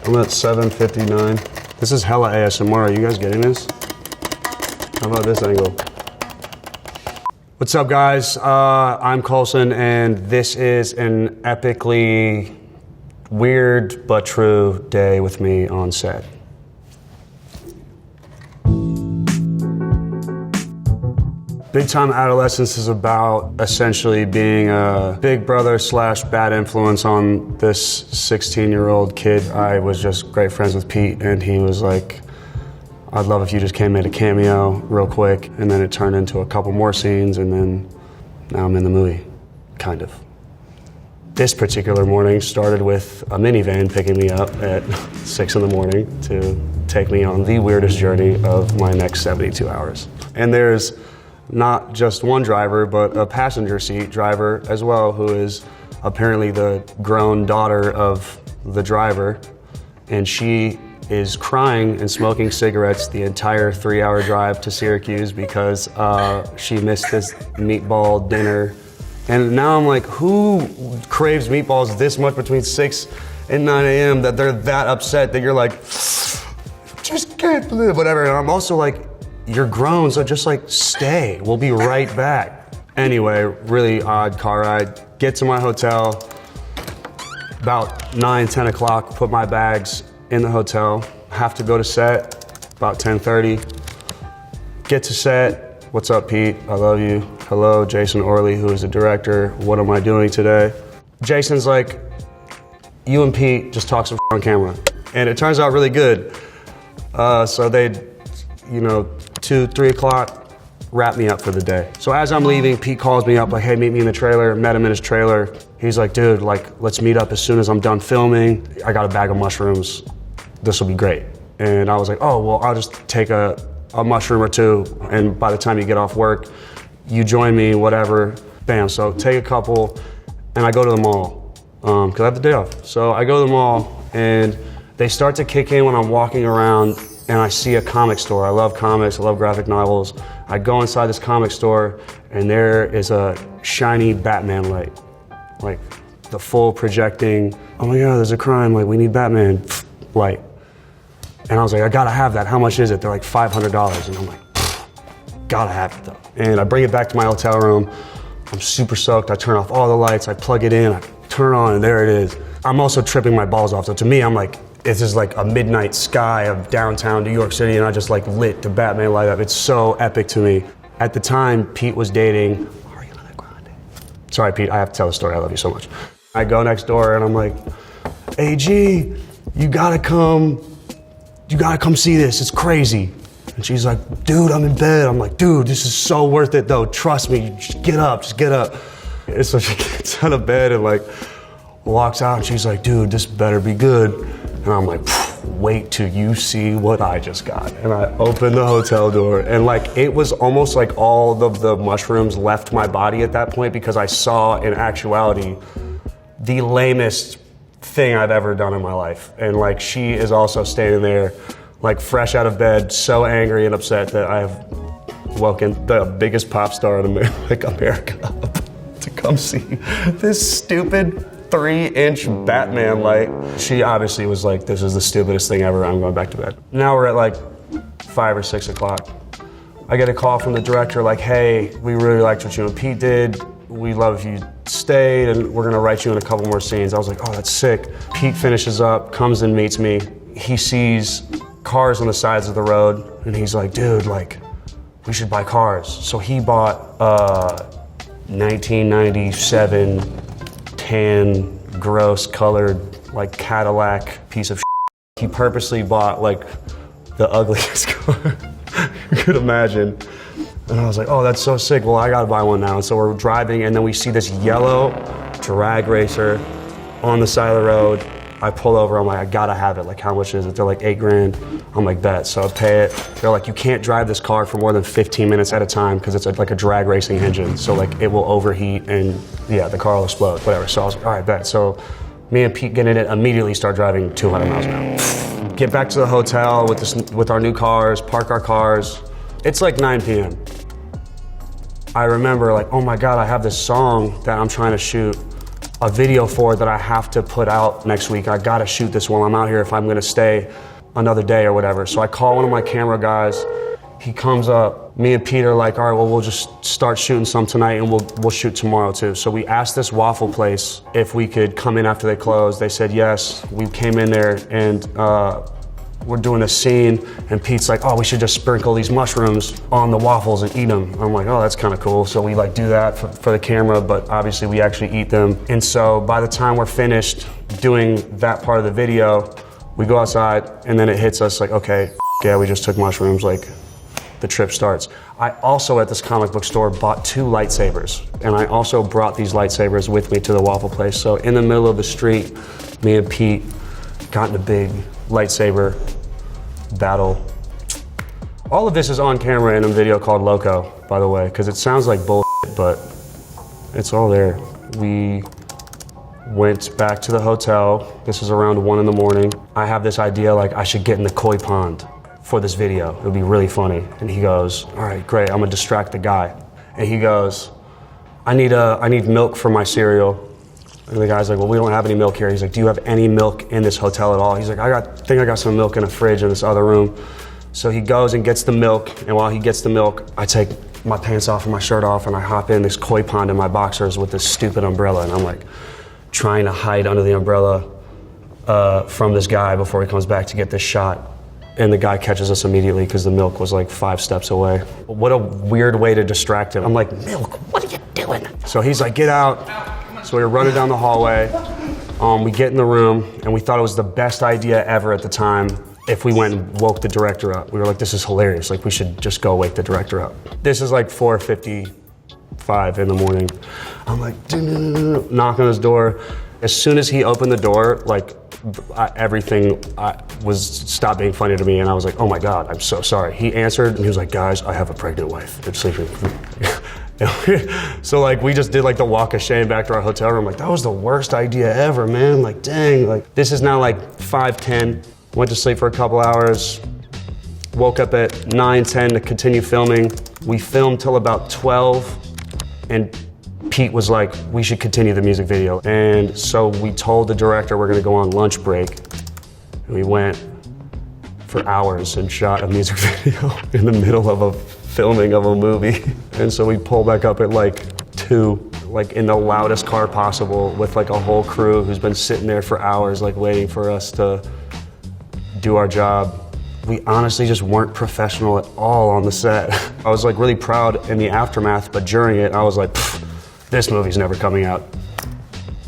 I'm at 7:59. This is hella ASMR. Are you guys getting this? How about this angle? What's up, guys? I'm Coulson, and this is an epically weird but true day with me on set. Big Time Adolescence is about essentially being a big brother / bad influence on this 16-year-old kid. I was just great friends with Pete, and he was like, I'd love if you just came in a cameo real quick, and then it turned into a couple more scenes, and then now I'm in the movie, kind of. This particular morning started with a minivan picking me up at 6 in the morning to take me on the weirdest journey of my next 72 hours. And there's not just one driver, but a passenger seat driver as well, who is apparently the grown daughter of the driver. And she is crying and smoking cigarettes the entire 3-hour drive to Syracuse because she missed this meatball dinner. And now I'm like, who craves meatballs this much between 6 and 9 a.m. that they're that upset that you're like, just can't believe whatever. And I'm also like, you're grown, so just like stay. We'll be right back. Anyway, really odd car ride. Get to my hotel, about 9, 10 o'clock, put my bags in the hotel. Have to go to set, about 10:30. Get to set. What's up, Pete? I love you. Hello, Jason Orley, who is the director. What am I doing today? Jason's like, you and Pete just talk some on camera. And it turns out really good. So they, 2, 3 o'clock, wrap me up for the day. So as I'm leaving, Pete calls me up like, hey, meet me in the trailer. Met him in his trailer. He's like, dude, let's meet up as soon as I'm done filming. I got a bag of mushrooms. This will be great. And I was like, oh, well, I'll just take a mushroom or two, and by the time you get off work, you join me, whatever. Bam, so take a couple, and I go to the mall, because I have the day off. So I go to the mall, and they start to kick in when I'm walking around, and I see a comic store. I love comics, I love graphic novels. I go inside this comic store, and there is a shiny Batman light. Like the full projecting, oh my God, there's a crime, like we need Batman light. And I was like, I gotta have that, how much is it? They're like $500, and I'm like, gotta have it though. And I bring it back to my hotel room. I'm super soaked, I turn off all the lights, I plug it in, I turn it on, and there it is. I'm also tripping my balls off, so to me, I'm like, this is like a midnight sky of downtown New York City, and I just like lit the Batman light up. It's so epic to me. At the time, Pete was dating Ariana Grande. Sorry, Pete, I have to tell the story, I love you so much. I go next door and I'm like, hey G, you gotta come see this, it's crazy. And she's like, dude, I'm in bed. I'm like, dude, this is so worth it though, trust me, just get up. And so she gets out of bed and like walks out, and she's like, dude, this better be good. And I'm like, wait till you see what I just got. And I opened the hotel door, and like, it was almost like all of the mushrooms left my body at that point, because I saw in actuality the lamest thing I've ever done in my life. And like, she is also standing there, like fresh out of bed, so angry and upset that I've woken the biggest pop star in America up to come see this stupid 3-inch Batman light. She obviously was like, this is the stupidest thing ever, I'm going back to bed. Now we're at like 5 or 6 o'clock. I get a call from the director like, hey, we really liked what you and Pete did. We'd love if you stayed, and we're gonna write you in a couple more scenes. I was like, oh, that's sick. Pete finishes up, comes and meets me. He sees cars on the sides of the road, and he's like, dude, like, we should buy cars. So he bought a 1997 tan, gross colored, like Cadillac piece of shit. He purposely bought like the ugliest car you could imagine. And I was like, oh, that's so sick. Well, I gotta buy one now. And so we're driving, and then we see this yellow drag racer on the side of the road. I pull over, I'm like, I gotta have it. Like, how much is it? They're like $8,000. I'm like, bet. So I pay it. They're like, you can't drive this car for more than 15 minutes at a time because it's like a drag racing engine. So like, it will overheat and yeah, the car will explode, whatever. So I was like, all right, bet. So me and Pete get in it, immediately start driving 200 miles an hour. Get back to the hotel with our new cars, park our cars. It's like 9 p.m. I remember like, oh my God, I have this song that I'm trying to shoot a video for that I have to put out next week. I gotta shoot this while I'm out here if I'm gonna stay another day or whatever. So I call one of my camera guys. He comes up. Me and Pete are like, all right, well, we'll just start shooting some tonight and we'll shoot tomorrow too. So we asked this waffle place if we could come in after they closed. They said yes. We came in there and we're doing a scene and Pete's like, oh, we should just sprinkle these mushrooms on the waffles and eat them. I'm like, oh, that's kind of cool. So we like do that for the camera, but obviously we actually eat them. And so by the time we're finished doing that part of the video, we go outside and then it hits us like, okay, yeah, we just took mushrooms, like the trip starts. I also at this comic book store bought 2 lightsabers and I also brought these lightsabers with me to the waffle place. So in the middle of the street, me and Pete got in a big lightsaber battle. All of this is on camera in a video called Loco, by the way, because it sounds like bullshit, but it's all there. We went back to the hotel. This was around 1 in the morning. I have this idea like I should get in the koi pond for this video. It would be really funny. And he goes, all right, great, I'm gonna distract the guy. And he goes, I need milk for my cereal. And the guy's like, well, we don't have any milk here. He's like, do you have any milk in this hotel at all? He's like, I think I got some milk in a fridge in this other room. So he goes and gets the milk, and while he gets the milk, I take my pants off and my shirt off, and I hop in this koi pond in my boxers with this stupid umbrella, and I'm like trying to hide under the umbrella from this guy before he comes back to get this shot. And the guy catches us immediately because the milk was like 5 steps away. What a weird way to distract him. I'm like, milk, what are you doing? So he's like, get out. So we were running down the hallway. We get in the room, and we thought it was the best idea ever at the time if we went and woke the director up. We were like, this is hilarious. Like, we should just go wake the director up. This is like 4:55 in the morning. I'm like, knock on his door. As soon as he opened the door, like, everything stopped being funny to me, and I was like, oh my God, I'm so sorry. He answered, and he was like, guys, I have a pregnant wife. They're sleeping. So like we just did like the walk of shame back to our hotel room. Like that was the worst idea ever, man. Like dang, like this is now like 5:10. Went to sleep for a couple hours. Woke up at 9:10 to continue filming. We filmed till about 12, and Pete was like, we should continue the music video. And so we told the director we're gonna go on lunch break. And we went for hours and shot a music video in the middle of a filming of a movie. And so we pull back up at like 2, like in the loudest car possible with like a whole crew who's been sitting there for hours like waiting for us to do our job. We honestly just weren't professional at all on the set. I was like really proud in the aftermath, but during it I was like, this movie's never coming out.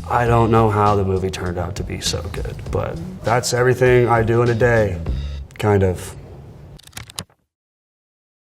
I don't know how the movie turned out to be so good, but that's everything I do in a day, kind of.